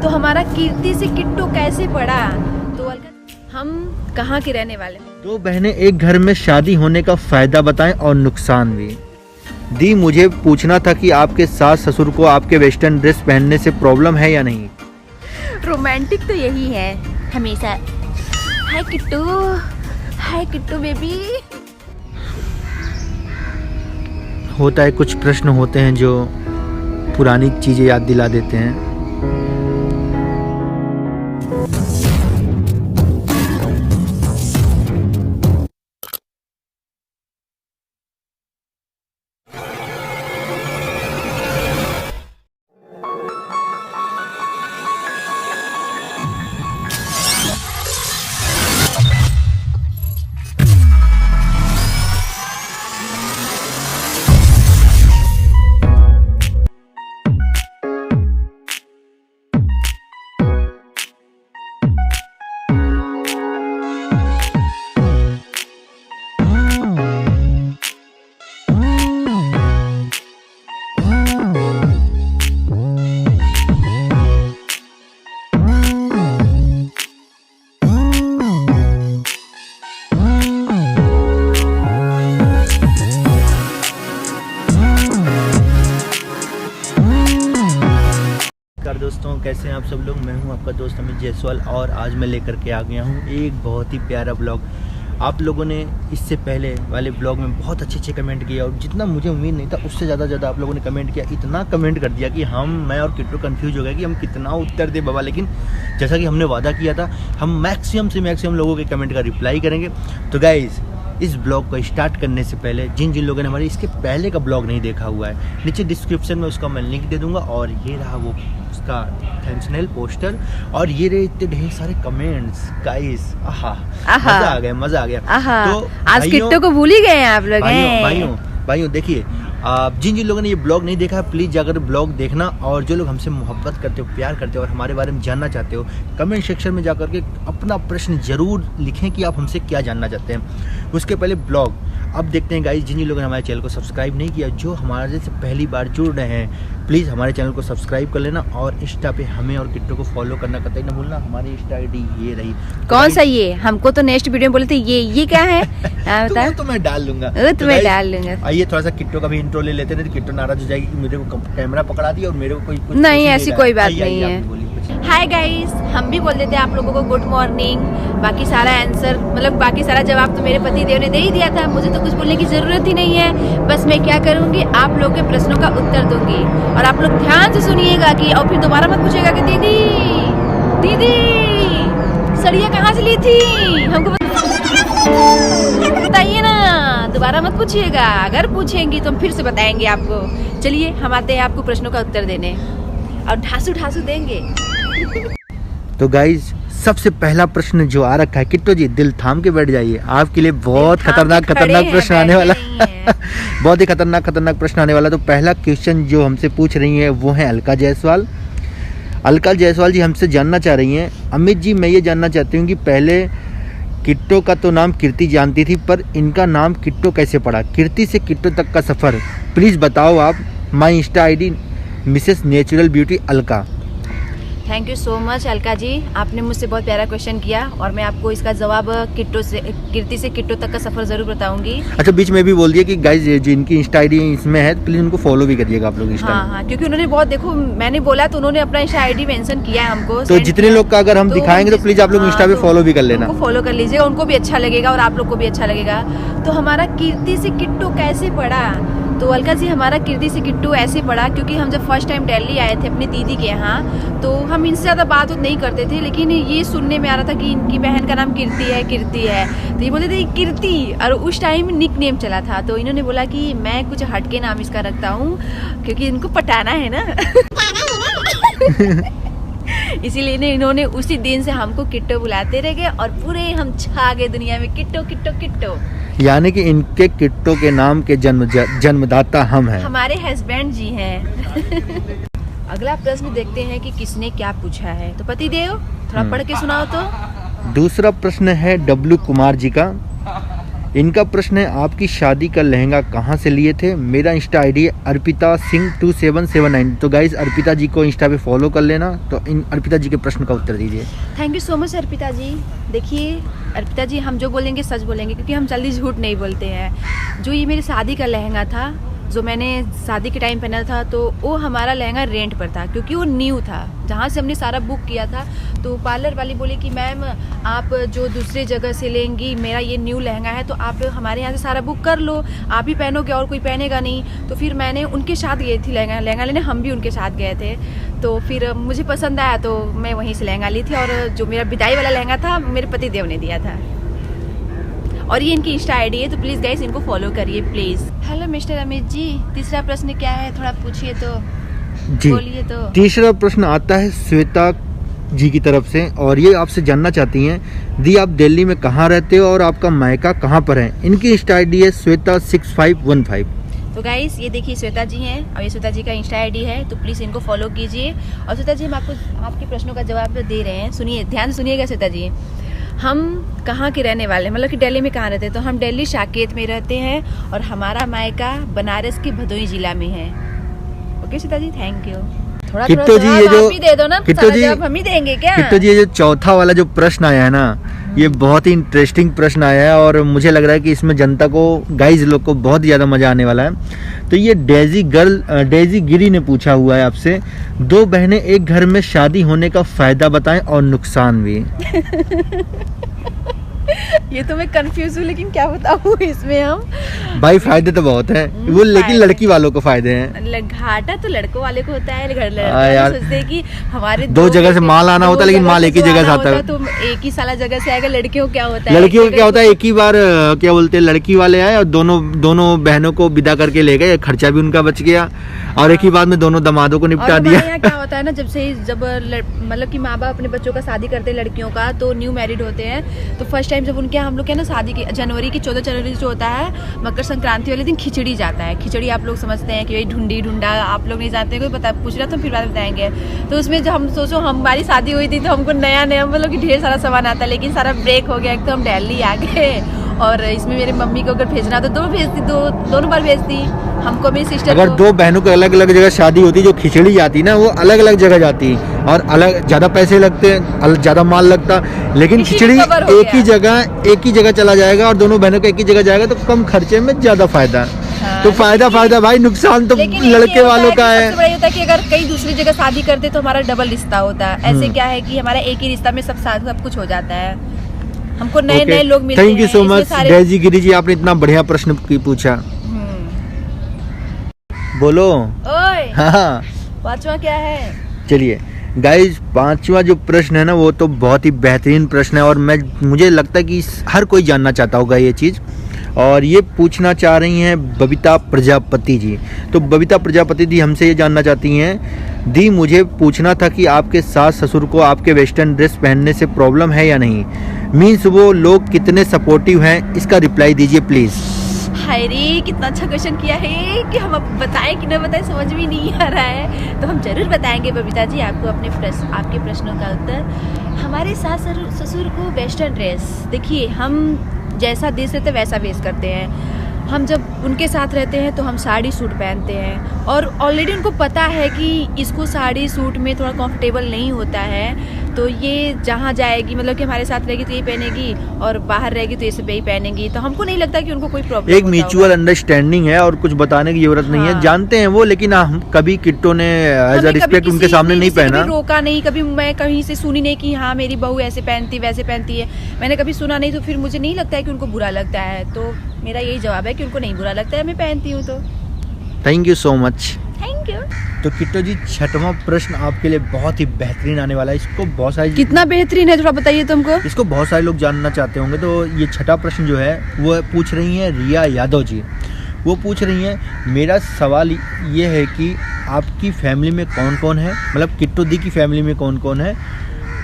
तो हमारा कीर्ति से किट्टू कैसे पड़ा। तो हम कहाँ के रहने वाले? दो बहनें एक घर में शादी होने का फायदा बताएं और नुकसान भी। दी, मुझे पूछना था कि आपके सास ससुर को आपके वेस्टर्न ड्रेस पहनने से प्रॉब्लम है या नहीं? रोमांटिक तो यही है हमेशा। हाय किट्टू बेबी। होता है, कुछ प्रश्न होते हैं जो पुरानी चीजें याद दिला देते हैं। दोस्तों, कैसे हैं आप सब लोग? मैं हूं आपका दोस्त अमित जायसवाल और आज मैं लेकर के आ गया हूं एक बहुत ही प्यारा ब्लॉग। आप लोगों ने इससे पहले वाले ब्लॉग में बहुत अच्छे कमेंट किया और जितना मुझे उम्मीद नहीं था उससे ज़्यादा आप लोगों ने कमेंट किया। इतना कमेंट कर दिया कि मैं और किट्टू कंफ्यूज हो गए कि हम कितना उत्तर दे बाबा। लेकिन जैसा कि हमने वादा किया था, हम मैक्सिमम से मैक्सिमम लोगों के कमेंट का रिप्लाई करेंगे। तो गाइज़, इस ब्लॉग को स्टार्ट करने से पहले जिन लोगों ने हमारे इसके पहले का ब्लॉग नहीं देखा हुआ है, नीचे डिस्क्रिप्शन में उसका मैं लिंक दे दूंगा। और ये रहा वो उसका थंबनेल पोस्टर और ये रहे इतने ढेर सारे कमेंट्स। गाइस, मजा आ गया। तो आज किट्टू को भूल ही गए हैं आप लोग। भाइयों देखिए, जिन लोगों ने ये ब्लॉग नहीं देखा प्लीज़ जाकर ब्लॉग देखना। और जो लोग हमसे मोहब्बत करते हो, प्यार करते हो और हमारे बारे में जानना चाहते हो, कमेंट सेक्शन में जाकर के अपना प्रश्न जरूर लिखें कि आप हमसे क्या जानना चाहते हैं। उसके पहले ब्लॉग अब देखते हैं गाइस। जिन लोगों ने हमारे चैनल को सब्सक्राइब नहीं किया, जो हमारे से पहली बार जुड़ रहे हैं, प्लीज़ हमारे चैनल को सब्सक्राइब कर लेना और इंस्टा पे हमें और किट्टू को फॉलो करना कतई ना भूलना। हमारी इंस्टा आईडी ये रही। कौन सा ये? हमको तो नेक्स्ट वीडियो में बोले थे ये क्या है? तो मैं डाल लूंगा। आइए थोड़ा सा किट्टू का भी इंट्रो ले लेते हैं, किट्टू नाराज हो जाएगी कि मेरे को कैमरा पकड़ा दिया और मेरे को कोई नहीं, ऐसी कोई बात नहीं है। हाय गाइस, हम भी बोल देते हैं आप लोगों को गुड मॉर्निंग। बाकी सारा आंसर, मतलब बाकी सारा जवाब तो मेरे पति देव ने दे ही दिया था, मुझे तो कुछ बोलने की जरूरत ही नहीं है। बस मैं क्या करूंगी, आप लोग के प्रश्नों का उत्तर दूंगी और आप लोग ध्यान से सुनिएगा कि और फिर दोबारा मत पूछेगा कि दीदी सड़िया कहाँ से ली थी, हमको बताइए ना। दोबारा मत पूछिएगा, अगर पूछेंगी तो हम फिर से बताएंगे आपको। चलिए हम आते हैं आपको प्रश्नों का उत्तर देने और ढासू देंगे। तो गाइज, सबसे पहला प्रश्न जो आ रखा है, किट्टू जी दिल थाम के बैठ जाइए, आपके लिए बहुत खतरनाक प्रश्न आने वाला बहुत ही खतरनाक प्रश्न आने वाला। तो पहला क्वेश्चन जो हमसे पूछ रही है वो है अलका जायसवाल। अलका जायसवाल जी हमसे जानना चाह रही हैं, अमित जी मैं ये जानना चाहती हूँ कि पहले किट्टू का तो नाम कीर्ति जानती थी, पर इनका नाम किट्टू कैसे पड़ा? कीर्ति से किट्टू तक का सफ़र प्लीज़ बताओ आप। My insta ID Mrs natural beauty Alka. Thank you so much Alka ji, आपने मुझसे बहुत प्यारा क्वेश्चन किया और मैं आपको इसका जवाब कीर्ति से किट्टू तक का सफर जरूर बताऊंगी। अच्छा, बीच में भी बोल दिया कि गाइज जो इनकी इंस्टा आईडी इसमें है, प्लीज उनको फॉलो भी करिएगा आप लोग इंस्टा। हाँ, क्योंकि उन्होंने बहुत, देखो मैंने बोला तो उन्होंने अपना इंस्टा आईडी मेंशन किया है हमको। तो जितने लोग का अगर हम दिखाएंगे तो प्लीज आप लोग इंस्टा पे फॉलो भी कर लेना, फॉलो कर लीजिएगा, उनको भी अच्छा लगेगा और आप लोग को भी अच्छा लगेगा। तो हमारा कीर्ति से किट्टू कैसे पड़ा? तो अलका जी, हमारा कीर्ति से किट्टू ऐसे पड़ा क्योंकि हम जब फर्स्ट टाइम दिल्ली आए थे अपनी दीदी के यहाँ, तो हम इनसे ज़्यादा बात नहीं करते थे, लेकिन ये सुनने में आ रहा था कि इनकी बहन का नाम कीर्ति है। तो ये बोलते थे कीर्ति, और उस टाइम निक नेम चला था। तो इन्होंने बोला कि मैं कुछ हटके नाम इसका रखता हूँ क्योंकि इनको पटाना है ना इसीलिए इन्होंने उसी दिन से हमको किट्टू बुलाते रह गए और पूरे हम छा गए दुनिया में, किट्टू। यानी कि इनके किट्टू के नाम के जन्मदाता हम हैं, हमारे हस्बैंड जी हैं अगला प्रश्न देखते हैं कि किसने क्या पूछा है। तो पति देव थोड़ा पढ़ के सुनाओ तो। दूसरा प्रश्न है डब्लू कुमार जी का। इनका प्रश्न है, आपकी शादी का लहंगा कहाँ से लिए थे? मेरा इंस्टा आईडी है अर्पिता सिंह 2779। तो गाइज अर्पिता जी को इंस्टा पे फॉलो कर लेना। तो इन अर्पिता जी के प्रश्न का उत्तर दीजिए। Thank you so much Arpita ji. देखिए अर्पिता जी, हम जो बोलेंगे सच बोलेंगे, क्योंकि हम जल्दी झूठ नहीं बोलते हैं। जो ये मेरी शादी का लहंगा था, जो मैंने शादी के टाइम पहना था, तो वो हमारा लहंगा रेंट पर था, क्योंकि वो न्यू था। जहाँ से हमने सारा बुक किया था, तो पार्लर वाली बोली कि मैम आप जो दूसरे जगह से लेंगी, मेरा ये न्यू लहंगा है, तो आप हमारे यहाँ से सारा बुक कर लो, आप ही पहनोगे और कोई पहनेगा नहीं। तो फिर मैंने उनके साथ गई थी लहंगा लेने, हम भी उनके साथ गए थे। तो फिर मुझे पसंद आया तो मैं वहीं से लहंगा ली थी, और जो मेरा विदाई वाला लहंगा था मेरे पति देव ने दिया था। और ये इनकी इंस्टा आईडी है, तो प्लीज़ गाइस इनको फॉलो करिए please. Hello mister Amit ji, तीसरा प्रश्न क्या है, थोड़ा पूछिए तो जी। बोलिए तो। तीसरा प्रश्न आता है श्वेता जी की तरफ से, और ये आपसे जानना चाहती हैं, दी आप दिल्ली में कहाँ रहते हो और आपका मायका कहाँ पर है? इनकी इंस्टा आईडी है श्वेता 6515। तो गाइस ये देखिए श्वेता जी हैं, और ये श्वेता जी का इंस्टा आईडी है, तो प्लीज़ इनको फॉलो कीजिए। और श्वेता जी, हम आपको आपके प्रश्नों का जवाब दे रहे हैं, सुनिए, ध्यान से सुनिएगा श्वेता जी। हम कहाँ के रहने वाले हैं, मतलब कि दिल्ली में कहाँ रहते हैं? तो हम दिल्ली साकेत में रहते हैं, और हमारा मायका बनारस के भदोई जिला में है। Okay Shweta ji, thank you. थोड़ा किट्टू जी, ये जो आप ही दे दो ना, किट्टू जी, हम ही देंगे क्या? किट्टू जी, ये जो चौथा वाला जो प्रश्न आया है ना, ये बहुत ही इंटरेस्टिंग प्रश्न आया है, और मुझे लग रहा है कि इसमें जनता को, गाइज लोग को बहुत ज़्यादा मज़ा आने वाला है। तो ये डेजी गिरी ने पूछा हुआ है आपसे, 2 बहनें एक घर में शादी होने का फायदा बताएं और नुकसान भी। ये तो मैं कंफ्यूज हूँ, लेकिन क्या बताऊँ इसमें हम। भाई फायदे तो बहुत हैं वो, लेकिन लड़की वालों को फायदे हैं। घाटा तो लड़कों वाले को होता है, यार, सोचते हैं कि हमारे दो जगह से माल आना होता है, लेकिन माल एक ही जगह से आता है। तो एक ही साला जगह से आएगा। लड़कियों क्या होता है, लड़कियों को क्या होता है, एक ही बार क्या बोलते हैं, लड़की वाले आए और दोनों बहनों को विदा करके ले गए, खर्चा भी उनका बच गया, और एक ही बार में दोनों दामादों को निपटा दिया। क्या होता है ना, जब मतलब कि माँ बाप अपने बच्चों का शादी करते हैं, लड़कियों का, तो न्यू मैरिड होते हैं, तो फर्स्ट टाइम जब उनके हम लोग के ना शादी की 14 जनवरी जो होता है, मकर संक्रांति वाले दिन खिचड़ी जाता है। खिचड़ी आप लोग समझते हैं कि भाई ढूंढा, आप लोग नहीं जानते, कोई पता पूछ रहा तो फिर बाद बताएंगे। तो उसमें जो हम सोचो, हमारी शादी हुई थी तो हमको नया मतलब कि ढेर सारा सामान आता है, लेकिन सारा ब्रेक हो गया। एक तो हम दिल्ली आ गए, और इसमें मेरी मम्मी को अगर भेजना तो दोनों बार भेजती हमको, मेरी सिस्टर। अगर 2 बहनों को अलग अलग जगह शादी होती, जो खिचड़ी जाती ना, वो अलग अलग जगह जाती, और अलग ज़्यादा पैसे लगते, ज़्यादा माल लगता, लेकिन खिचड़ी एक ही जगह चला जाएगा, और दोनों बहनों को एक ही जगह जाएगा, तो कम खर्चे में ज़्यादा फायदा। हाँ, तो फायदा भाई, नुकसान तो लड़के वालों का है। सबसे बड़ा ये होता है कि अगर कहीं दूसरी जगह शादी करते तो हमारा डबल रिश्ता होता है। ऐसे क्या है कि हमारा एक ही रिश्ता में सब कुछ हो जाता है, हमको नए लोग मिलते हैं। Thank you so much Daisy Giri ji, आपने इतना बढ़िया प्रश्न पूछा। बोलो। ओए, हाँ, 5वां क्या है? चलिए गाइज, 5वां जो प्रश्न है ना, वो तो बहुत ही बेहतरीन प्रश्न है, और मुझे लगता है कि हर कोई जानना चाहता होगा ये चीज़। और ये पूछना चाह रही हैं बबीता प्रजापति जी। तो बबीता प्रजापति जी हमसे ये जानना चाहती हैं, दी मुझे पूछना था कि आपके सास ससुर को आपके वेस्टर्न ड्रेस पहनने से प्रॉब्लम है या नहीं, मीन्स वो लोग कितने सपोर्टिव हैं, इसका रिप्लाई दीजिए प्लीज़। हाय रे, कितना अच्छा क्वेश्चन किया है कि हम अब बताएं कि न बताएं, समझ में नहीं आ रहा है। तो हम जरूर बताएंगे बबीता जी आपको आपके प्रश्नों का उत्तर। हमारे सास ससुर को वेस्टर्न ड्रेस, देखिए हम जैसा देश रहते वैसा वेश करते हैं। हम जब उनके साथ रहते हैं तो हम साड़ी सूट पहनते हैं, और ऑलरेडी उनको पता है कि इसको साड़ी सूट में थोड़ा कंफर्टेबल नहीं होता है, तो ये जहाँ जाएगी, मतलब कि हमारे साथ रहेगी तो ये पहनेगी, और बाहर रहेगी तो ये सब यही पहनेंगी। तो हमको नहीं लगता कि उनको कोई प्रॉब्लम। एक म्यूचुअल अंडरस्टैंडिंग है, और कुछ बताने की जरूरत नहीं है, जानते हैं वो, लेकिन हम कभी किट्टो ने एज अ रिस्पेक्ट उनके सामने नहीं पहना, रोका नहीं, कभी मैं कहीं से सुनी नहीं कि हाँ मेरी बहू ऐसे पहनती वैसे पहनती है, मैंने कभी सुना नहीं। तो फिर मुझे नहीं लगता है कि उनको बुरा लगता है, तो मेरा यही जवाब है कि उनको नहीं बुरा लगता है, मैं पहनती हूँ। तो thank you so much. Thank you. तो किट्टो जी, 6वां प्रश्न आपके लिए बहुत ही बेहतरीन आने वाला है। इसको बहुत सारे, कितना बेहतरीन है थोड़ा बताइए तुमको। इसको बहुत सारे लोग जानना चाहते होंगे। तो ये 6वां प्रश्न जो है वो पूछ रही हैं रिया यादव जी। वो पूछ रही हैं, मेरा सवाल ये है कि आपकी फैमिली में कौन कौन है, मतलब किट्टो दी की फैमिली में कौन कौन है,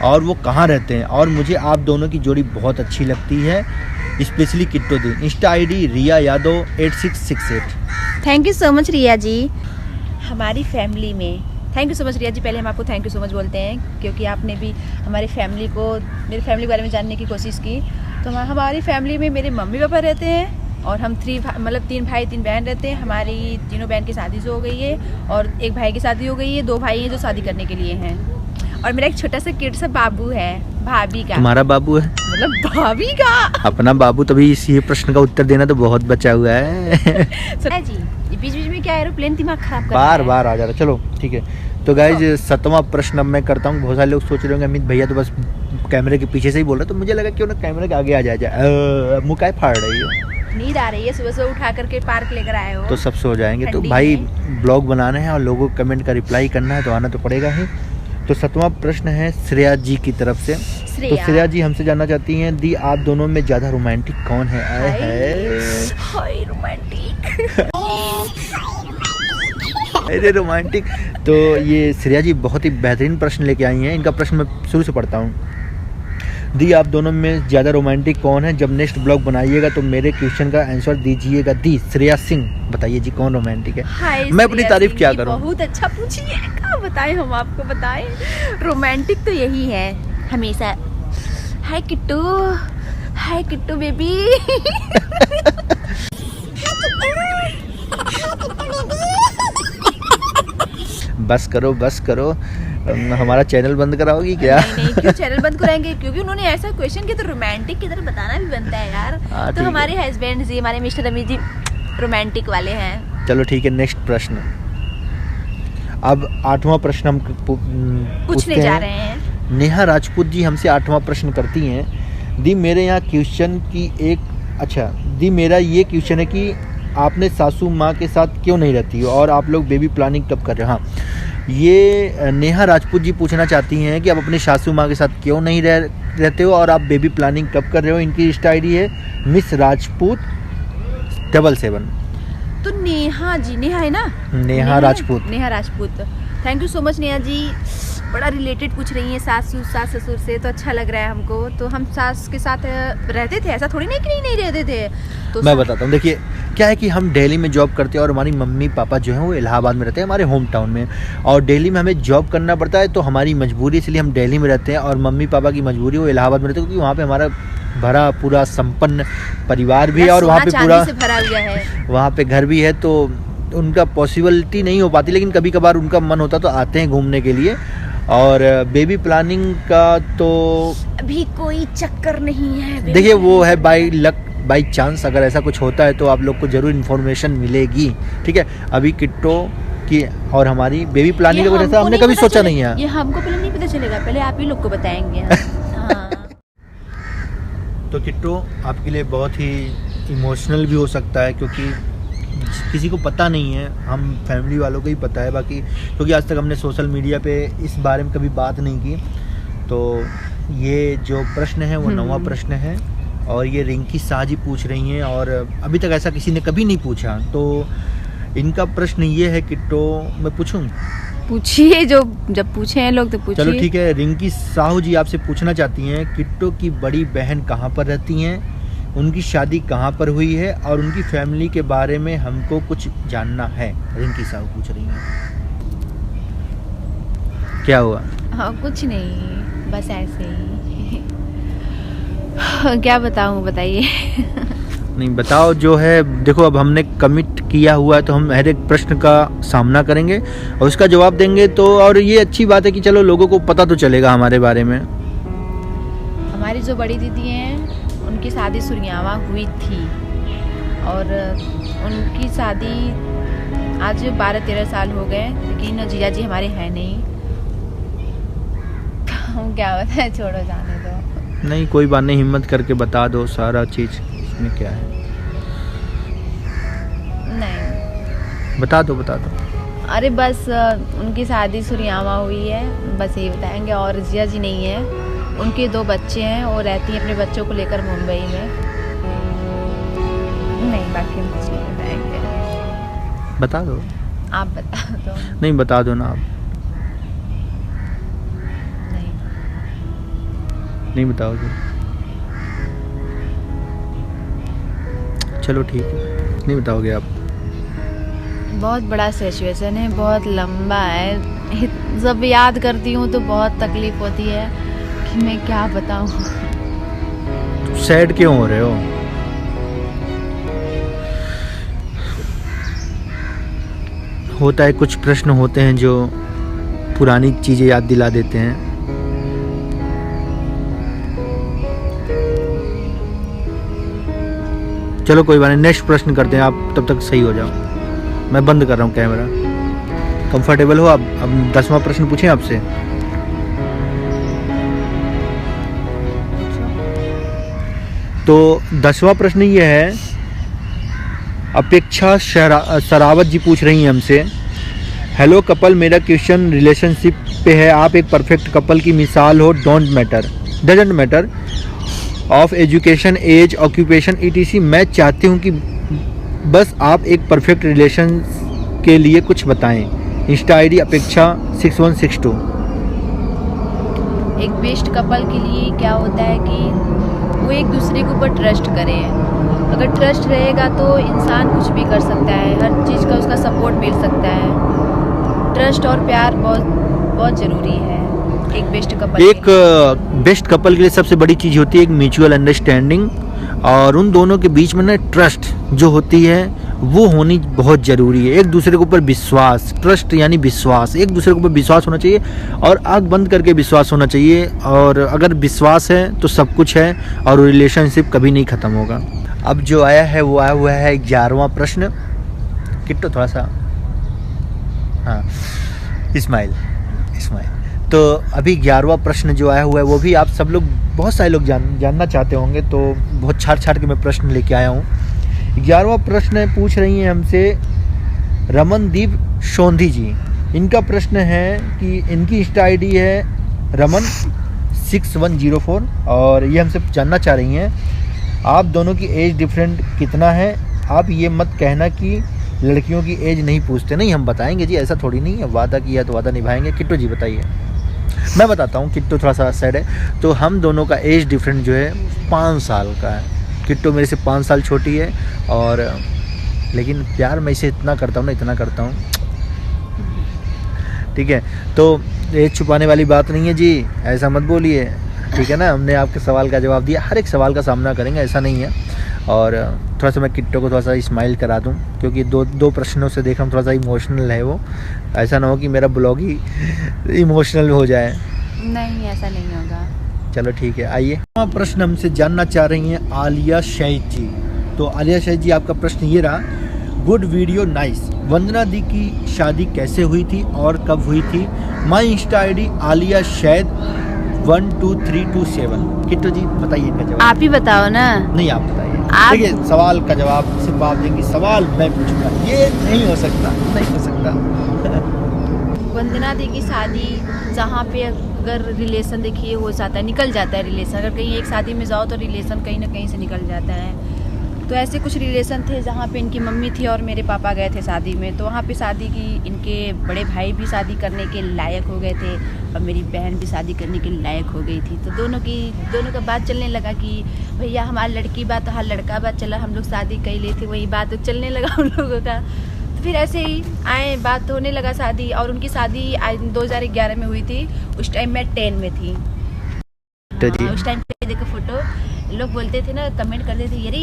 और वो कहाँ रहते हैं, और मुझे आप दोनों की जोड़ी बहुत अच्छी लगती है, specially Kitto Di. Insta ID Riya Yadav 8668। Thank you so much Riya ji. हमारी फैमिली में thank you so much Riya ji, पहले हम आपको थैंक यू सो मच बोलते हैं, क्योंकि आपने भी हमारी फैमिली को, मेरी फैमिली के बारे में जानने की कोशिश की। तो हमारी फैमिली में मेरे मम्मी पापा रहते हैं और हम 3 भाई 3 बहन रहते हैं। हमारी तीनों बहन की शादी हो गई है और एक भाई की शादी हो गई है। 2 भाई हैं जो शादी करने के लिए हैं और मेरा एक छोटा सा किड सा बाबू है, भाभी का। तुम्हारा बाबू है? मतलब भाभी का अपना बाबू। तभी ये प्रश्न का उत्तर देना तो बहुत बचा हुआ है। सुना जी, ये बीच बीच में क्या एरोप्लेन दिमाग खराब कर बार बार आ जा रहा। चलो ठीक है, तो गाइज 7वां प्रश्न अब मैं करता हूँ। बहुत सारे लोग सोच रहे होंगे अमित भैया तो बस कैमरे के पीछे से ही बोल रहे, तो मुझे लगा क्यों ना कैमरे के आगे आ जाए। मुँह काय फाड़ रही है? नींद आ रही है, सुबह से उठा करके पार्क लेकर आए हो तो सब सो जाएंगे। तो ठंडी भाई में। ब्लॉग बनाना है और लोगों को कमेंट का रिप्लाई करना है तो आना तो पड़ेगा ही। तो 7वां प्रश्न है श्रेया जी की तरफ से। तो श्रेया जी हमसे जानना चाहती हैं, दी आप दोनों में ज्यादा रोमांटिक कौन है? आए है हाय रोमांटिक। अरे रोमांटिक। तो ये श्रेया जी बहुत ही बेहतरीन प्रश्न लेके आई हैं। इनका प्रश्न मैं शुरू से पढ़ता हूँ। दी आप दोनों में ज़्यादा रोमांटिक कौन है? जब नेक्स्ट ब्लॉग बनाइएगा तो मेरे क्वेश्चन का आंसर दीजिएगा। दी श्रेया सिंह, बताइए जी कौन रोमांटिक है? मैं अपनी तारीफ क्या करूं? बहुत अच्छा पूछिए, क्या बताएं हम आपको बताएं। रोमांटिक तो यही है हमेशा। हाय किट्टू बेबी। बस करो। हमारा चैनल बंद कराओगी क्या? नहीं क्यों चैनल बंद कराएंगे, क्योंकि उन्होंने ऐसा क्वेश्चन किया तो रोमांटिक की तरह बताना भी बनता है यार। तो हमारे हस्बैंड जी, हमारे मिस्टर अमित जी रोमांटिक वाले हैं। चलो ठीक है, नेक्स्ट प्रश्न। अब 8वां प्रश्न हम पूछने जा रहे हैं। नेहा राजपूत जी हमसे 8वां प्रश्न करती हैं। दी मेरे यहाँ क्वेश्चन की दी मेरा ये क्वेश्चन है कि आपने सासू माँ के साथ क्यों नहीं रहती हो और आप लोग बेबी प्लानिंग कब कर रहे हो? हाँ, ये नेहा राजपूत जी पूछना चाहती हैं कि आप अपने सासू माँ के साथ क्यों नहीं रहते हो और आप बेबी प्लानिंग कब कर रहे हो। इनकी इंस्टा आईडी है मिस राजपूत 77। तो नेहा है ना? Neha Rajput. Thank you so much Neha ji. बड़ा रिलेटेड पूछ रही हैं सास ससुर से, तो अच्छा लग रहा है हमको। तो हम सास के साथ रहते थे, ऐसा थोड़ी नहीं कि नहीं रहते थे। तो मैं बताता हूँ, देखिए क्या है कि हम दिल्ली में जॉब करते हैं और हमारी मम्मी पापा जो हैं वो इलाहाबाद में रहते हैं, हमारे होम टाउन में। और दिल्ली में हमें जॉब करना पड़ता है, तो हमारी मजबूरी, इसलिए हम दिल्ली में रहते हैं। और मम्मी पापा की मजबूरी वो इलाहाबाद में रहते हैं, क्योंकि वहाँ पे हमारा भरा पूरा संपन्न परिवार भी है और वहाँ पे पूरा भरा हुआ है, वहाँ पे घर भी है। तो उनका पॉसिबिलिटी नहीं हो पाती, लेकिन कभी कभार उनका मन होता तो आते हैं घूमने के लिए। और बेबी प्लानिंग का तो अभी कोई चक्कर नहीं है। देखिए वो है बाय लक, बाय चांस। अगर ऐसा कुछ होता है तो आप लोग को जरूर इन्फॉर्मेशन मिलेगी, ठीक है। अभी किट्टो की और हमारी बेबी प्लानिंग का कुछ ऐसा हमने कभी सोचा नहीं है। ये हमको पहले नहीं पता चलेगा, पहले आप ही लोग को बताएंगे। हाँ। तो किट्टो आपके लिए बहुत ही इमोशनल भी हो सकता है, क्योंकि किसी को पता नहीं है, हम फैमिली वालों को ही पता है बाकी, क्योंकि आज तक हमने सोशल मीडिया पे इस बारे में कभी बात नहीं की। तो ये जो प्रश्न है वो 9वां प्रश्न है और ये रिंकी शाह जी पूछ रही हैं और अभी तक ऐसा किसी ने कभी नहीं पूछा। तो इनका प्रश्न ये है किट्टो, मैं पूछूं? पूछिए, जो जब पूछे हैं लोग तो पूछिए। चलो ठीक है। रिंकी साहू जी आपसे पूछना चाहती हैं किट्टो की बड़ी बहन कहाँ पर रहती हैं, उनकी शादी कहाँ पर हुई है और उनकी फैमिली के बारे में हमको कुछ जानना है। रिंकी साहू पूछ रही हैं। क्या हुआ? हाँ कुछ नहीं, बस ऐसे ही। क्या बताऊँ, बताइए। नहीं बताओ जो है। देखो अब हमने कमिट किया हुआ है तो हम हर एक प्रश्न का सामना करेंगे और उसका जवाब देंगे। तो और ये अच्छी बात है कि चलो लोगों को पता तो चलेगा हमारे बारे में। हमारी जो बड़ी दीदी हैं उनकी शादी सुरयावा हुई थी और उनकी शादी आज 12-13 साल हो गए, लेकिन जीजा जी हमारे हैं नहीं। हम क्या बताएं, छोड़ो, जाने दो। नहीं कोई बात नहीं, हिम्मत करके बता दो सारा चीज़, इसमें क्या है। नहीं बता दो। अरे बस उनकी शादी सुरयावा हुई है, बस यही बताएंगे। और जिया जी नहीं है, उनके 2 बच्चे हैं, वो रहती हैं अपने बच्चों को लेकर मुंबई में। नहीं बाकी हम कुछ नहीं बताएंगे। बता दो। आप बता दो। नहीं बता दो ना आप। नहीं बताओगे? चलो ठीक है, नहीं बताओगे आप। बहुत बड़ा सिचुएशन है, बहुत लंबा है। जब याद करती हूँ तो बहुत तकलीफ होती है कि मैं क्या बताऊँ। सैड क्यों हो रहे हो? होता है, कुछ प्रश्न होते हैं जो पुरानी चीजें याद दिला देते हैं। चलो कोई बात नहीं, नेक्स्ट प्रश्न करते हैं, आप तब तक सही हो जाओ। मैं बंद कर रहा हूँ कैमरा। कंफर्टेबल हो आप? अब 10वां प्रश्न पूछें आपसे। तो 10वां प्रश्न ये है, अपेक्षा सरावत जी पूछ रही हैं हमसे, हेलो कपल, मेरा क्वेश्चन रिलेशनशिप पे है। आप एक परफेक्ट कपल की मिसाल हो, doesn't matter of education, age, occupation ETC। मैं चाहती हूँ कि बस आप एक परफेक्ट रिलेशन के लिए कुछ बताएं। इंस्टा ID अपेक्षा 6162। एक बेस्ट कपल के लिए क्या होता है कि वो एक दूसरे के ऊपर ट्रस्ट करें। अगर ट्रस्ट रहेगा तो इंसान कुछ भी कर सकता है, हर चीज़ का उसका सपोर्ट मिल सकता है। ट्रस्ट और प्यार बहुत बहुत ज़रूरी है एक बेस्ट कपल। एक बेस्ट कपल के लिए सबसे बड़ी चीज़ होती है एक म्यूचुअल अंडरस्टैंडिंग, और उन दोनों के बीच में ना ट्रस्ट जो होती है वो होनी बहुत ज़रूरी है। एक दूसरे के ऊपर विश्वास, ट्रस्ट यानी विश्वास, एक दूसरे के ऊपर विश्वास होना चाहिए और आँख बंद करके विश्वास होना चाहिए। और अगर विश्वास है तो सब कुछ है और रिलेशनशिप कभी नहीं ख़त्म होगा। अब जो आया है वो आया हुआ है 11वां प्रश्न। किट्टो थोड़ा सा, हाँ, इस्माइल। तो अभी 11वां प्रश्न जो आया हुआ है वो भी आप सब लोग, बहुत सारे लोग जानना चाहते होंगे, तो बहुत छाट के मैं प्रश्न लेके आया हूँ। 11वां प्रश्न पूछ रही हैं हमसे रमनदीप सोंधी जी। इनका प्रश्न है कि इनकी इंस्टा ID है रमन 6104 और ये हमसे जानना चाह रही हैं, आप दोनों की एज डिफरेंट कितना है? आप ये मत कहना कि लड़कियों की एज नहीं पूछते। नहीं, हम बताएंगे जी, ऐसा थोड़ी नहीं है, वादा किया तो वादा निभाएंगे। किट्टू जी बताइए। मैं बताता हूँ, किट्टू थोड़ा सा सैड है। तो हम दोनों का एज डिफरेंट जो है 5 साल का है। किट्टू मेरे से 5 साल छोटी है, और लेकिन प्यार मैं इसे इतना करता हूँ। ठीक है, तो एज छुपाने वाली बात नहीं है जी, ऐसा मत बोलिए, ठीक है ना। हमने आपके सवाल का जवाब दिया, हर एक सवाल का सामना करेंगे, ऐसा नहीं है। और थोड़ा सा मैं किट्टो को थोड़ा सा स्माइल करा दूं, क्योंकि दो प्रश्नों से देख हम थोड़ा सा इमोशनल है वो। ऐसा ना हो कि मेरा ब्लॉग ही इमोशनल हो जाए। नहीं, ऐसा नहीं होगा। चलो ठीक है, आइए। प्रश्न हमसे जानना चाह रही हैं आलिया शहीद जी। तो आलिया शहीद जी, आपका प्रश्न ये रहा, गुड वीडियो, नाइस। वंदना दी की शादी कैसे हुई थी और कब हुई थी? माई इंस्टा ID आलिया शहीद 12327। किट्टू जी बताइए इनका जवाब। आप ही बताओ ना। नहीं, आप बताइए। आप... देखिए, सवाल का जवाब सिर्फ आप देंगी, सवाल मैं पूछूंगा, ये नहीं हो सकता। वंदना दी की शादी जहाँ पे अगर रिलेशन देखिए हो जाता है, निकल जाता है रिलेशन। अगर कहीं एक शादी में जाओ तो रिलेशन कहीं ना कहीं से निकल जाता है। तो ऐसे कुछ रिलेशन थे जहाँ पे इनकी मम्मी थी और मेरे पापा गए थे शादी में, तो वहाँ पे शादी की, इनके बड़े भाई भी शादी करने के लायक हो गए थे और मेरी बहन भी शादी करने के लायक हो गई थी। तो दोनों का बात चलने लगा कि भैया हमारी लड़की बात, हर लड़का बात चला, हम लोग शादी कर लिए थे, वही बात चलने लगा उन लोगों का। तो फिर ऐसे ही आए, बात होने लगा शादी। और उनकी शादी 2011 में हुई थी, उस टाइम मैं 10 में थी। उस टाइम पे देखो फोटो, लोग बोलते थे ना, कमेंट करते थे, अरे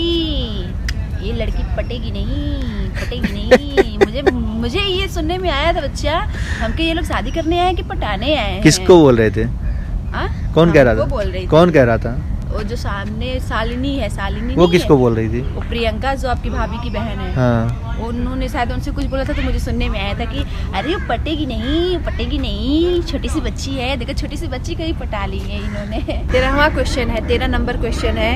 ये लड़की पटेगी नहीं। मुझे ये सुनने में आया था बच्चा, हमके ये लोग शादी करने आए कि पटाने आए हैं। किसको बोल रहे थे? कौन कह रहा था? बोल रही थी। कौन कह रहा था? वो जो सामने शालिनी है, वो किसको बोल रही थी? वो प्रियंका, जो आपकी भाभी की बहन है। हाँ। उन्होंने शायद उनसे कुछ बोला था, तो मुझे सुनने में आया था कि अरे वो पटेगी नहीं, छोटी सी बच्ची है, देखो छोटी सी बच्ची को ही पटा ली है इन्होंने। 13 नंबर क्वेश्चन है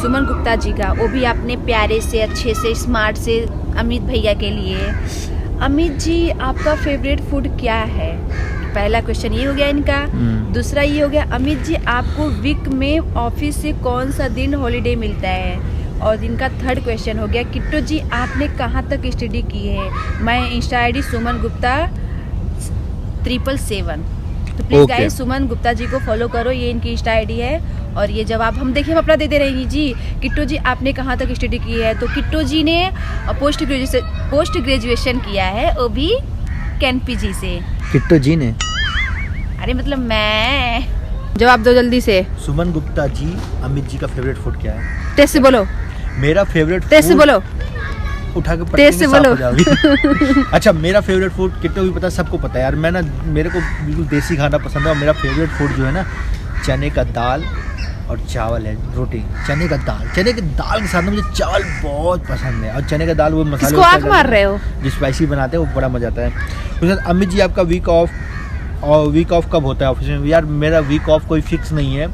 सुमन गुप्ता जी का, वो भी आपने प्यारे से, अच्छे से, स्मार्ट से अमित भैया के लिए। अमित जी, आपका फेवरेट फूड क्या है? पहला क्वेश्चन ये हो गया इनका। दूसरा ये हो गया, अमित जी आपको वीक में ऑफिस से कौन सा दिन हॉलीडे मिलता है? और इनका थर्ड क्वेश्चन हो गया, किट्टू जी आपने कहाँ तक स्टडी की है? मैं इंस्टा ID सुमन गुप्ता 777। तो प्लीज़ गाइस सुमन गुप्ता जी को फॉलो करो, ये इनकी इंस्टा ID है। और ये जवाब हम देखिए, हम अपना देते रहेंगे जी। किट्टू जी आपने कहाँ तक स्टडी की है? तो किट्टू जी ने पोस्ट ग्रेजुएशन किया है, वो भी कैनपीजी से। किट्टू जी ने? अरे मतलब मैं जवाब दो जल्दी से। सुमन गुप्ता जी, अमित जी का फेवरेट फूड क्या है? तेज से बोलो, मेरा फेवरेट तेज से बोलो, उठा के तेज से बोलो। अच्छा, मेरा फेवरेट फूड किट्टो भी पता है, सबको पता है यार। मैं ना, मेरे को बिल्कुल देसी खाना पसंद है और मेरा फेवरेट फूड जो है ना, चने का दाल और चावल है, रोटी। चने का दाल के साथ में मुझे चावल बहुत पसंद है, और चने का दाल वो मसाले किसको आँख मार रहे हो? जो स्पाइसी बनाते हैं वो बड़ा मजा आता है। उसके बाद अमित जी, आपका वीक ऑफ कब होता है ऑफिस में? यार मेरा वीक ऑफ कोई फिक्स नहीं है,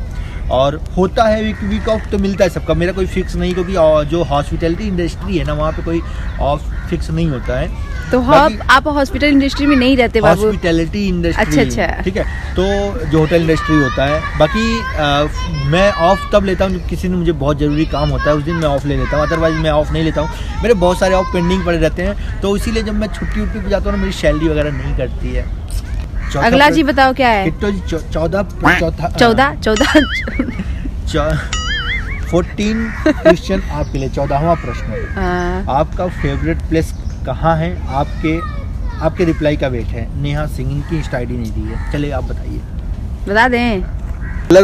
और होता है वीक ऑफ तो मिलता है सबका, मेरा कोई फिक्स नहीं, क्योंकि जो हॉस्पिटैलिटी इंडस्ट्री है ना, वहाँ पे कोई ऑफ फिक्स नहीं होता है। तो आप हॉस्पिटल इंडस्ट्री में नहीं रहते बाबू? हॉस्पिटैलिटी इंडस्ट्री, अच्छा, ठीक है, तो जो होटल इंडस्ट्री होता है। बाकी मैं ऑफ तब लेता हूँ जब किसी ने मुझे बहुत ज़रूरी काम होता है, उस दिन मैं ऑफ ले लेता हूँ, अदरवाइज मैं ऑफ नहीं लेता हूँ। मेरे बहुत सारे ऑफ पेंडिंग पड़े रहते हैं, तो इसीलिए जब मैं छुट्टी पे जाता हूँ ना, मेरी सैलरी वगैरह नहीं कटती है। अगला जी बताओ क्या है? किट्टो जी, 14 क्वेश्चन आपके लिए। 14वां प्रश्न, आपका फेवरेट प्लेस कहाँ है? आपके रिप्लाई का वेट है। नेहा सिंह, इनकी इंस्टा आईडी नहीं दी है। चलिए आप बताइए, बता दें।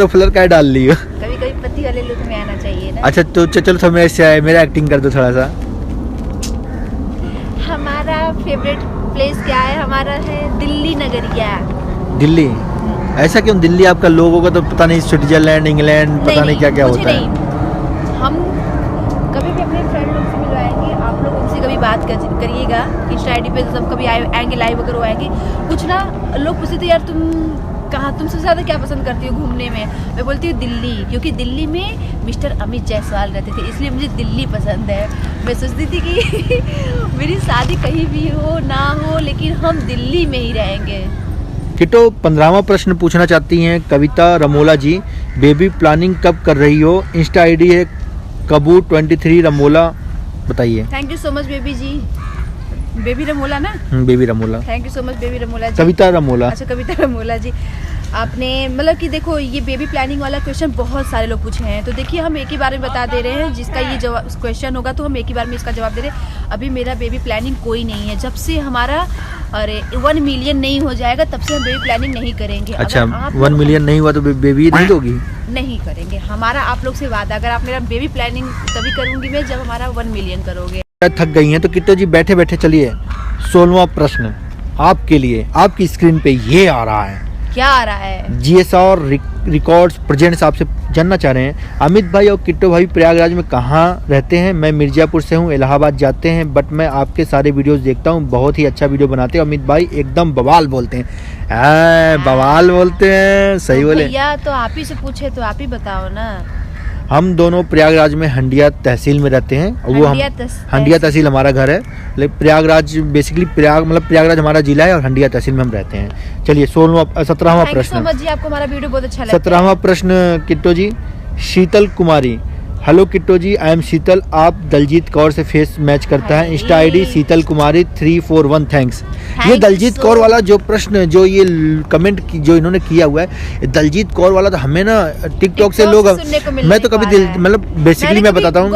फ्लर क्या डाल ली हो? कभी कभी पति वाले लुक में आना चाहिए ना। अच्छा, तो चलो थोड़ा मेरा एक्टिंग कर दो थोड़ा सा। हमारा फेवरेट प्लेस क्या है? हमारा है दिल्ली नगरिया। दिल्ली? ऐसा क्यों? दिल्ली आपका लोगों का तो पता नहीं, स्विट्जरलैंड, इंग्लैंड, पता नहीं क्या क्या होता है। हम कभी भी अपने फ्रेंड लोग से मिलवाएंगे, आप लोग उनसे कभी बात करिएगा इंस्टा आईडी पे, जब कभी आएंगे लाइव अगर वो आएंगे, कुछ ना लोग पूछते थे यार तुम सबसे ज़्यादा क्या पसंद करती हो घूमने में? मैं बोलती हूँ दिल्ली, क्योंकि दिल्ली में मिस्टर अमित जायसवाल रहते थे, इसलिए मुझे दिल्ली पसंद है। मैं सोचती थी कि मेरी शादी कहीं भी हो ना हो, लेकिन हम दिल्ली में ही रहेंगे। किट्टो 15वां प्रश्न पूछना चाहती हैं कविता रमोला जी। बेबी प्लानिंग कब कर रही हो? इंस्टा आईडी है कबू 23 रमोला, बताइए। Thank you so much Baby ji. Baby Ramola ना? Baby Ramola. Thank you so much Baby Ramola ji. Kavita Ramola. अच्छा, कविता रमोला जी, आपने मतलब कि देखो, ये बेबी प्लानिंग वाला क्वेश्चन बहुत सारे लोग पूछे हैं, तो देखिए हम एक ही बार में बता दे रहे हैं। जिसका ये जवाब क्वेश्चन होगा तो हम एक ही बार में इसका जवाब दे रहे हैं। अभी मेरा बेबी प्लानिंग कोई नहीं है। जब से हमारा 1 मिलियन नहीं हो जाएगा तब से हम बेबी प्लानिंग नहीं करेंगे। अच्छा, 1 मिलियन नहीं हुआ तो बेबी नहीं दोगी? नहीं करेंगे। हमारा आप लोग से वादा, अगर आप मेरा बेबी प्लानिंग तभी करूंगी मैं जब हमारा 1 मिलियन करोगे। थक गई हैं तो किट्टो जी बैठे बैठे चलिए 16वां प्रश्न आपके लिए। आपकी स्क्रीन पे ये आ रहा है। क्या आ रहा है? GSR रिकॉर्ड्स प्रेजेंट्स आपसे जानना चाह रहे हैं, अमित भाई और किट्टो भाई प्रयागराज में कहाँ रहते हैं? मैं मिर्जापुर से हूँ, इलाहाबाद जाते हैं, बट मैं आपके सारे वीडियोस देखता हूँ, बहुत ही अच्छा वीडियो बनाते हैं। अमित भाई एकदम बवाल बोलते हैं। बवाल बोलते हैं, सही बोले भैया? तो आप ही से पूछे तो आप ही बताओ ना। हम दोनों प्रयागराज में हंडिया तहसील में रहते हैं। वो हंडिया तहसील हमारा घर है, लेकिन प्रयागराज बेसिकली प्रयागराज हमारा जिला है और हंडिया तहसील में हम रहते हैं। चलिए 17वां प्रश्न। आपको हमारा वीडियो बहुत अच्छा लगता है। 17वां प्रश्न किट्टो जी। शीतल कुमारी, हेलो किट्टो जी, आई एम शीतल, आप दलजीत कौर से फेस मैच करता है। इंस्टा आईडी शीतल कुमारी 341, थैंक्स। ये दलजीत कौर वाला जो प्रश्न, जो ये कमेंट जो इन्होंने किया हुआ है, दलजीत कौर वाला तो हमें ना टिकटॉक से लोग, मैं तो कभी मतलब बेसिकली मैं बताता हूँ,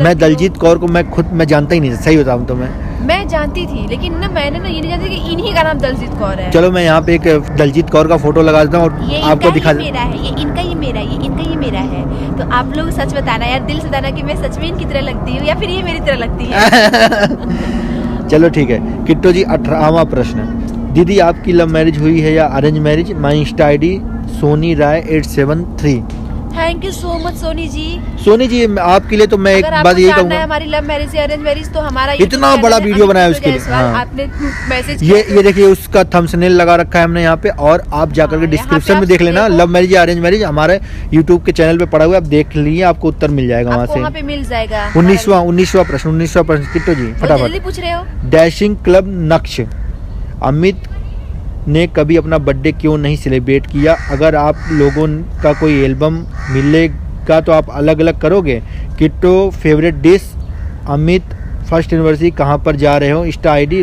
मैं दलजीत कौर को मैं जानता ही नहीं, सही बताऊँ तो मैं जानती थी, लेकिन ना मैंने ना ये नहीं जानती कि इन्हीं का नाम दलजीत कौर है। चलो मैं यहाँ पे एक दलजीत कौर का फोटो लगा देता हूँ और आपको दिखा देता हूँ। मेरा है ये, इनका ये मेरा, ये इनका ये मेरा है। तो आप लोग सच बताना यार, दिल से बताना कि मैं सच में इनकी तरह लगती हूँ या फिर ये मेरी तरह लगती है। चलो ठीक है किट्टो जी। 18वां प्रश्न, दीदी आपकी लव मैरिज हुई है या arrange marriage? My insta ID Soni Rai 873। Thank you so much Soni ji. Soni ji, आपके लिए तो मैं एक बात यही कहूँगा, हमारी लव मैरिज या अरेंज मैरिज, तो हमारा इतना बड़ा वीडियो बनाया उसके लिए। हाँ। आपने मैसेज ये देखिए उसका थंबनेल लगा रखा है हमने यहाँ पे, और आप जाकर के डिस्क्रिप्शन में देख लेना, लव मैरिज या अरेंज मैरिज हमारे यूट्यूब के चैनल पे पड़ा हुआ है, आप देख लीजिए, आपको उत्तर मिल जाएगा वहाँ से। वहाँ पे मिल जाएगा। 19वां प्रश्न किट्टो जी फटाफट। पूछ रहे हो। डैशिंग क्लब नक्श, अमित ने कभी अपना बर्थडे क्यों नहीं सेलिब्रेट किया? अगर आप लोगों का कोई एल्बम मिलेगा तो आप अलग अलग करोगे? Kitto favourite dish, Amit first anniversary कहाँ पर जा रहे हो? Insta ID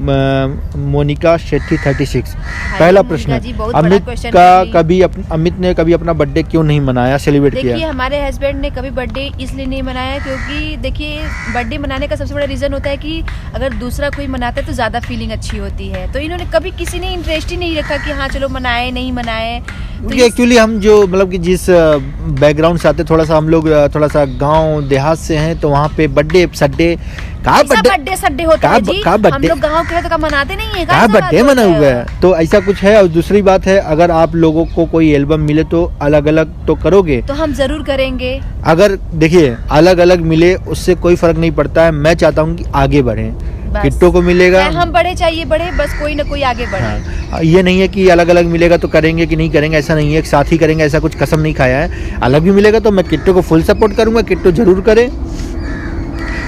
Monika Shetty 36। पहला प्रश्न, जी, बहुत बड़ा अमित क्वेश्चन का है जी। अमित ने कभी अपना बर्थडे क्यों नहीं मनाया, सेलिब्रेट देखिए किया? हमारे हस्बैंड ने कभी बर्थडे इसलिए नहीं मनाया क्योंकि देखिए बर्थडे मनाने का सबसे बड़ा रीज़न होता है कि अगर दूसरा कोई मनाता है तो ज़्यादा फीलिंग अच्छी होती है, तो इन्होंने कभी किसी ने इंटरेस्ट ही नहीं रखा कि हाँ चलो मनाए नहीं मनाए। तो एक्चुअली हम जो मतलब कि जिस बैकग्राउंड से आते, थोड़ा सा हम लोग थोड़ा सा गांव देहात से हैं, तो वहाँ पे बर्थडे सड्डे का बर्थडे सड्डे होता है जी। हम बर्थडे लोग गांव के हैं तो का मनाते नहीं है, का बर्थडे मना हुआ है, तो ऐसा कुछ है। और दूसरी बात है, अगर आप लोगों को कोई एल्बम मिले तो अलग अलग तो करोगे, तो हम जरूर करेंगे। अगर देखिए अलग अलग मिले उससे कोई फर्क नहीं पड़ता है। मैं चाहता हूँ कि आगे बढ़े, किट्टो को मिलेगा, चाहे हम बढ़े चाहिए बढ़े, बस कोई ना कोई आगे बढ़े। हाँ, ये नहीं है कि अलग अलग मिलेगा तो करेंगे कि नहीं करेंगे, ऐसा नहीं है। एक साथ ही करेंगे, ऐसा कुछ कसम नहीं खाया है। अलग भी मिलेगा तो मैं किट्टो को फुल सपोर्ट करूंगा, किट्टो जरूर करे।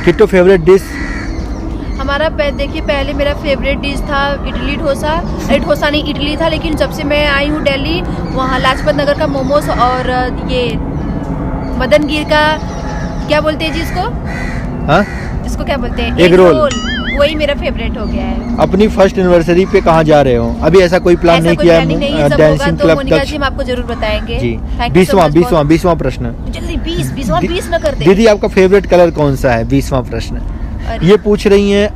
किट्टो फेवरेट डिश? हमारा देखिए पहले मेरा फेवरेट डिश था इडली डोसा, डोसा नहीं इडली था, लेकिन जब से मैं आई हूँ दिल्ली, वहाँ लाजपत नगर का मोमोज और ये मदनगीर का क्या बोलते हैं जी इसको, हाँ इसको क्या बोलते हैं, एग रोल, वही मेरा फेवरेट हो गया है। अपनी फर्स्ट एनिवर्सरी पे कहाँ जा रहे हो? अभी ऐसा कोई प्लान नहीं किया है? डांसिंग क्लब मोनिका जी हम आपको जरूर बताएंगे जी। 20वां प्रश्न, जल्दी 20 न कर दे। दीदी आपका फेवरेट कलर कौन सा है? 20वां प्रश्न ये पूछ रही हैं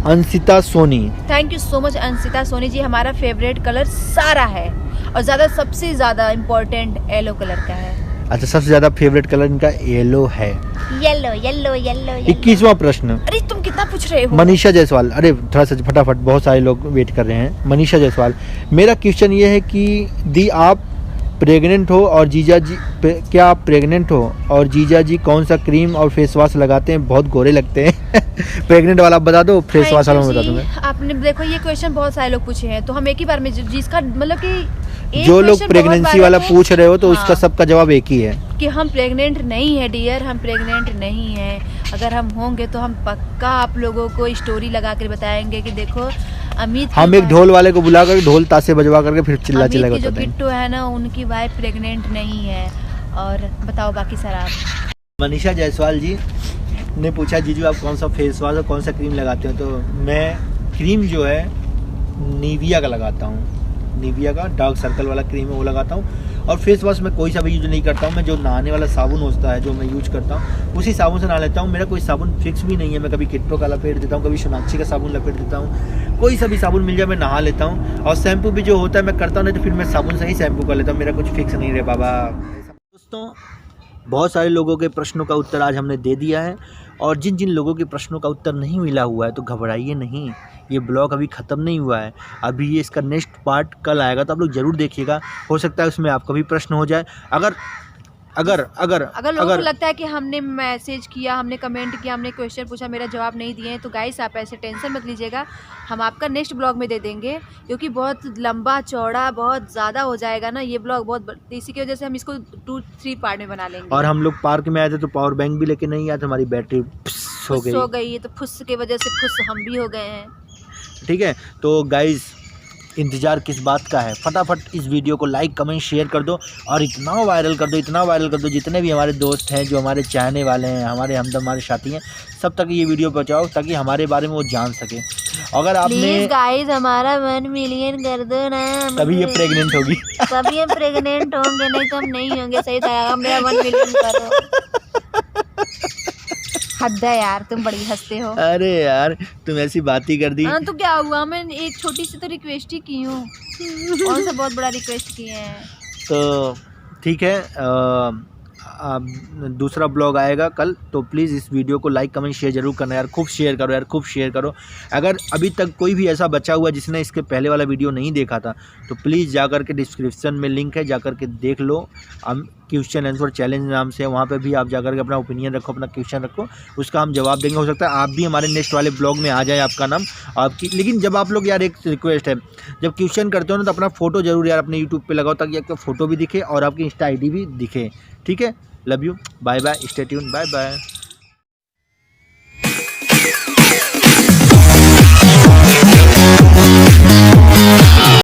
Anshita Soni. Thank you so much Anshita Soni ji. हमारा फेवरेट कलर सारा है और सबसे ज्यादा इम्पोर्टेंट येलो कलर का है। अच्छा, सबसे ज्यादा फेवरेट कलर इनका येलो है। Yellow yellow yellow. 21वां प्रश्न, अरे तुम कितना पूछ रहे हो? मनीषा जायसवाल। अरे थोड़ा सा फटाफट, बहुत सारे लोग वेट कर रहे हैं। मनीषा जायसवाल, मेरा क्वेश्चन ये है कि दी आप प्रेग्नेंट हो और जीजा जी क्या आप प्रेग्नेंट हो और जीजा जी कौन सा क्रीम और फेस वॉश लगाते हैं? बहुत गोरे लगते हैं। प्रेग्नेंट वाला आप बता दो, फेस वॉश वाला मैं बता दूंगा। आपने देखो ये क्वेश्चन बहुत सारे लोग पूछे हैं, तो हम एक ही बार में जिसका मतलब कि जो लोग प्रेगनेंसी वाला पूछ रहे हो तो उसका सबका जवाब एक ही है कि हम प्रेग्नेंट नहीं है डियर, हम प्रेग्नेंट नहीं है। अगर हम होंगे तो हम पक्का आप लोगों को स्टोरी लगा कर बताएंगे कि देखो अमित, हम एक ढोल वाले को बुलाकर ढोल ताशे बजवा करके फिर चिल्ला चिल्ला के जो किट्टू है ना उनकी वाइफ प्रेग्नेंट नहीं है। और बताओ बाकी सर आप। मनीषा जायसवाल जी ने पूछा जीजू आप कौन सा फेस वॉश और कौन सा क्रीम लगाते हो? तो मैं क्रीम जो है निविया का लगाता हूँ, निविया का डार्क सर्कल वाला क्रीम है वो लगाता हूँ। और फेस वॉश मैं कोई सा भी यूज नहीं करता हूँ। मैं जो नहाने वाला साबुन होता है जो मैं यूज करता हूँ उसी साबुन से नहा लेता हूँ। मेरा कोई साबुन फिक्स भी नहीं है। मैं कभी किट्टो का लपेट देता हूँ, कभी सोनाक्षी का साबुन लपेट देता हूँ। कोई सा भी साबुन मिल जाए मैं नहा लेता हूँ। और शैम्पू भी जो होता है मैं करता हूँ, नहीं तो फिर मैं साबुन से ही शैम्पू कर लेता हूँ। मेरा कुछ फिक्स नहीं रहे बाबा। दोस्तों बहुत सारे लोगों के प्रश्नों का उत्तर आज हमने दे दिया है, और जिन जिन लोगों के प्रश्नों का उत्तर नहीं मिला हुआ है तो घबराइए नहीं, ये ब्लॉग अभी ख़त्म नहीं हुआ है। अभी ये इसका नेक्स्ट पार्ट कल आएगा, तो आप लोग ज़रूर देखिएगा। हो सकता है उसमें आपका भी प्रश्न हो जाए। अगर लोगों को लगता है कि हमने मैसेज किया, हमने कमेंट किया, हमने क्वेश्चन पूछा, मेरा जवाब नहीं दिए, तो गाइस आप ऐसे टेंशन मत लीजिएगा, हम आपका नेक्स्ट ब्लॉग में दे देंगे। क्योंकि बहुत लंबा चौड़ा बहुत ज़्यादा हो जाएगा ना ये ब्लॉग, बहुत इसी की वजह से हम इसको 2-3 पार्ट में बना लेंगे। और हम लोग पार्क में आए थे तो पावर बैंक भी लेके नहीं आए थे, हमारी बैटरी हो गई तो फुस की वजह से फुस हम भी हो गए हैं। ठीक है, तो गाइस इंतज़ार किस बात का है? फटाफट इस वीडियो को लाइक कमेंट शेयर कर दो और इतना वायरल कर दो, इतना वायरल कर दो, जितने भी हमारे दोस्त हैं, जो हमारे चाहने वाले हैं, हमारे हमदम, हमारे साथी हैं, सब तक ये वीडियो पहुंचाओ ताकि हमारे बारे में वो जान सके। अगर आपने गाइस हमारा 1 मिलियन कर दो ना, तभी ये प्रेग्नेंट होगी। तभी हम प्रेग्नेंट होंगे, नहीं तो हम नहीं होंगे। सही था, मेरा 1 मिलियन करो। हद है यार, तुम बड़ी हंसते हो। अरे यार तुम ऐसी बात ही कर दी। तो क्या हुआ, मैं एक छोटी सी तो रिक्वेस्ट ही की हूँ, कौन सा बहुत बड़ा रिक्वेस्ट किए हैं। तो ठीक है, दूसरा ब्लॉग आएगा कल, तो प्लीज़ इस वीडियो को लाइक कमेंट शेयर जरूर करना यार, खूब शेयर करो यार, खूब शेयर करो। अगर अभी तक कोई भी ऐसा बचा हुआ जिसने इसके पहले वाला वीडियो नहीं देखा था तो प्लीज़ जाकर के डिस्क्रिप्शन में लिंक है, जाकर के देख लो। हम क्वेश्चन आंसर चैलेंज नाम से, वहाँ पे भी आप जाकर के अपना ओपिनियन रखो, अपना क्वेश्चन रखो, उसका हम जवाब देंगे। हो सकता है आप भी हमारे नेक्स्ट वाले ब्लॉग में आ जाए, आपका नाम आपकी। लेकिन जब आप लोग यार, एक रिक्वेस्ट है, जब क्वेश्चन करते हो ना तो अपना फ़ोटो जरूर यार अपने यूट्यूब पे लगाओ, ताकि आपका फ़ोटो भी दिखे और आपकी इंस्टा ID भी दिखे। ठीक है, love you, bye bye, stay tune, bye bye.